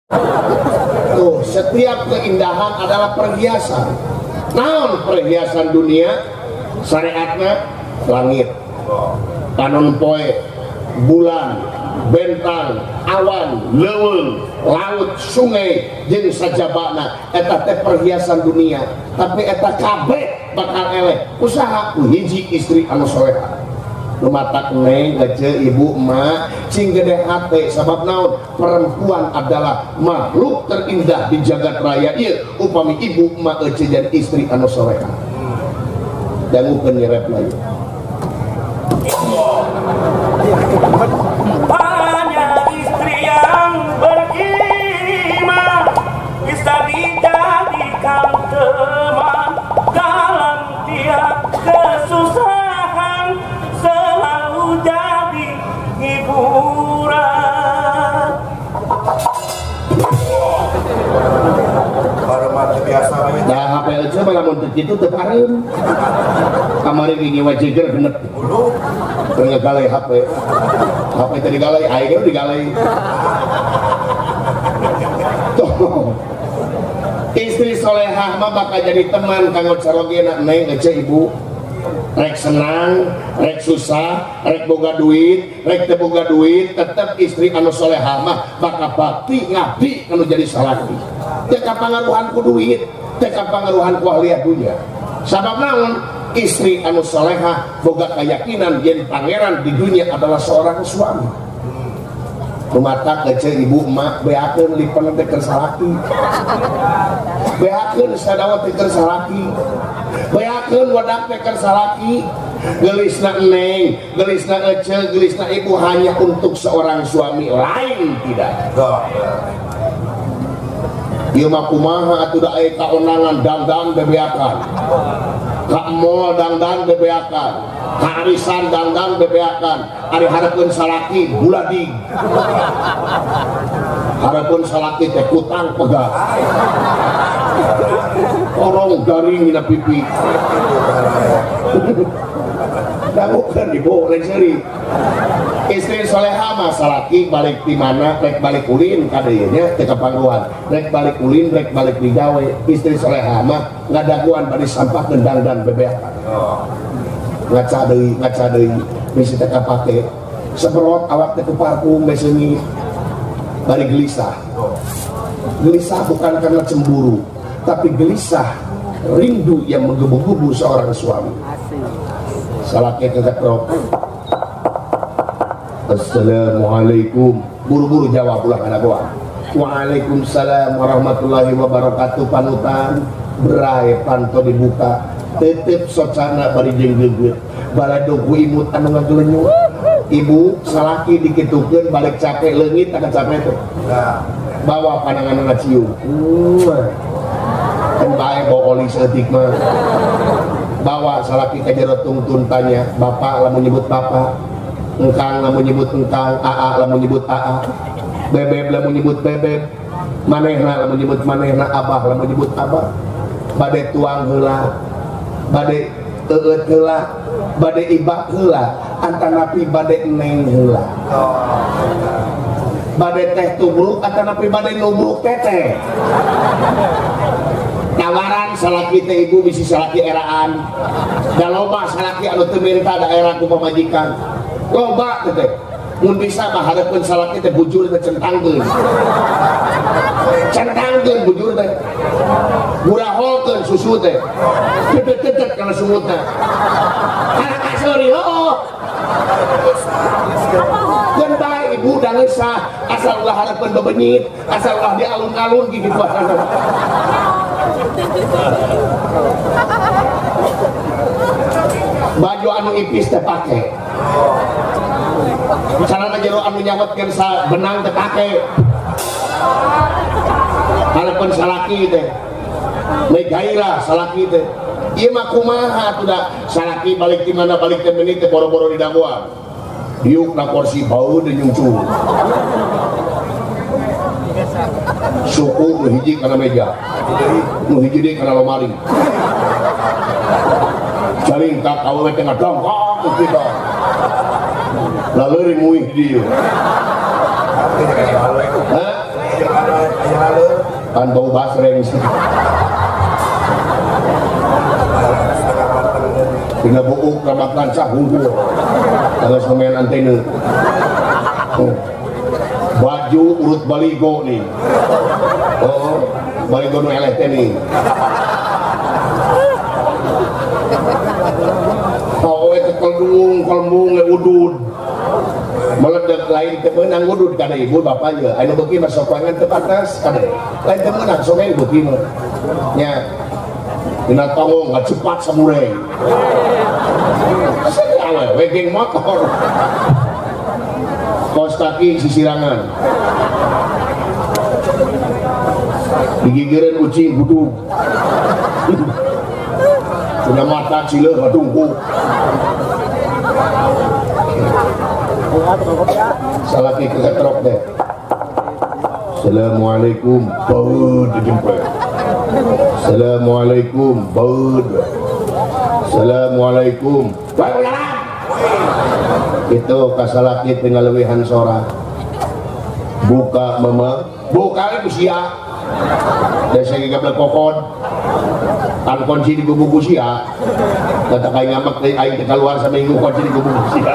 Tuh, setiap keindahan adalah perhiasan. Naon perhiasan dunia? Syariatna langit, panon poe, bulan, bentang, awan, leuweung, laut, sungai, jeung sajabana. Eta teh perhiasan dunia. Tapi eta kabeh bakal eleh. Usaha hiji istri anu soleha. Lumatak neng, gece, ibu, emak, cing gede hati. Sabab naon? Perempuan adalah makhluk terindah di jagat raya. Iya, upami ibu, emak, gece, dan istri anu soleha. Jangan penyerep lagi. Hanya istri yang beriman bisa dijadikan teman dalam tiap kesusahan, selalu jadi hiburan. Hormat biasa Nah, HP aja malah untuk itu teparin. Kamari gini wajiger genep. Ngegalai HP. HP tadi galai, ayo digalai. Tuh. Istri solehah mah bakal jadi teman kanggo carogena neng ece ibu. Rek senang, rek susah, rek boga duit, rek teu boga duit, tetep istri anu solehah mah bakal bakti ngabdi anu jadi salaki. Teu kapangaruhan ku duit, teu kapangaruhan ku ahliah dunya. Sabab naon? Istri anu solehah boga keyakinan yen pangeran di dunia adalah seorang suami. Rumata kece ibu emak beakeun lipan teh keur salaki. Beakeun sadawat teh keur salaki. Beakeun wadak teh keur salaki. Gelisna neng, gelisna ece, gelisna ibu hanya untuk seorang suami, lain tidak. Ieu mah kumaha atuh da aya kaonangan dandan bebeakan. Ka mall dandan bebeakan. Ka arisan dandan bebeakan. Ari hareupeun salaki buladi. Hareupeun salaki teh kutang pegas. Orong garing dina pipi. Dagukeun ibu lain seuri. Istri soleha mah salaki balik di mana rek balik ulin ka dieu nya teu kapangruhan. Rek balik ulin rek balik di gawe. Istri soleha mah ngadaguan bari sampah gendang dan bebeakan. Ngaca deui bisi teh kapake. Seberot awak teh ku parfum beseungi. Bari gelisah. Gelisah bukan karena cemburu, tapi gelisah rindu yang menggebu-gebu seorang suami. Salaki kagak rok. Assalamualaikum. Buru-buru jawab ulah kana gua. Waalaikumsalam warahmatullahi wabarakatuh. Panutan berai panto dibuka. Tetep socana bari jeung geugeut. Balado ku imut anu ngagelenyut. Ibu salaki dikitukeun balik capek leungit kana capek teh. Bawa pandangan ngacium. Kan bae bawa oli seetik mah. Bawa salaki ka jero tungtun tanya, bapak lamun nyebut bapak, engkang lamun nyebut engkang, aa lamun nyebut aa, bebeb lamun nyebut bebeb, manehna lamun nyebut manehna, abah lamun nyebut abah. Bade tuang heula, bade eueut heula, bade ibak heula, antanapi bade neng heula. Bade teh tubruk antanapi bade nubruk teteh. Tawaran salaki teh ibu bisi salaki eraan. Da loba salaki anu teu minta daerah ku pamajikan. Loba teh. Mun bisa mah hareupeun salaki teh bujur teh centangkeun. Centangkeun bujur teh. Guraholkeun susu teh. Tetet-tetet kana sumutna. Kana kasori heuh. Dan baik ibu dan lesah asal ulah hareupeun bebenyit, asal ulah di alun-alun gitu asal. Baju anu ipis teh pake. Celana jero anu nyawetkeun sa benang teh pake. Hareupeun salaki teh. Mai gairah salaki teh. Ieu mah kumaha tuh da salaki balik di mana balik teh meuni teh boro-boro di dagoan. Diuk na kursi bau dan nyungcung. Suku nu hiji kana meja, nu hiji deui kana lemari. Jaring ka kawewe teh ngadongkong ku kita. Laleuring muih dieu. Hah? kan bau basreng sih tinggal buuk ramakan sahungku kalau semen antena baju urut baligo nih baligo nu eleh teh nih kowe tekel dung kalembung udud meledak lain temenang udud kada ibu bapak ya anu beuki mah sokongan teu pantas kada lain temenang sokongan beuki mah nya dina tongong cepat samurai awewe geng motor kos kaki sisirangan digigireun ucing budug punya mata cileuh ngadungku salaki kegetrok deh Assalamualaikum baud dijemput Assalamualaikum baud Assalamualaikum itu kasalaki tinggal lewihan sora buka mama buka itu sia dan saya gak kokon kan kunci di gubuk sia kata kayak ngamak aing keluar sama minggu kunci di gubuk sia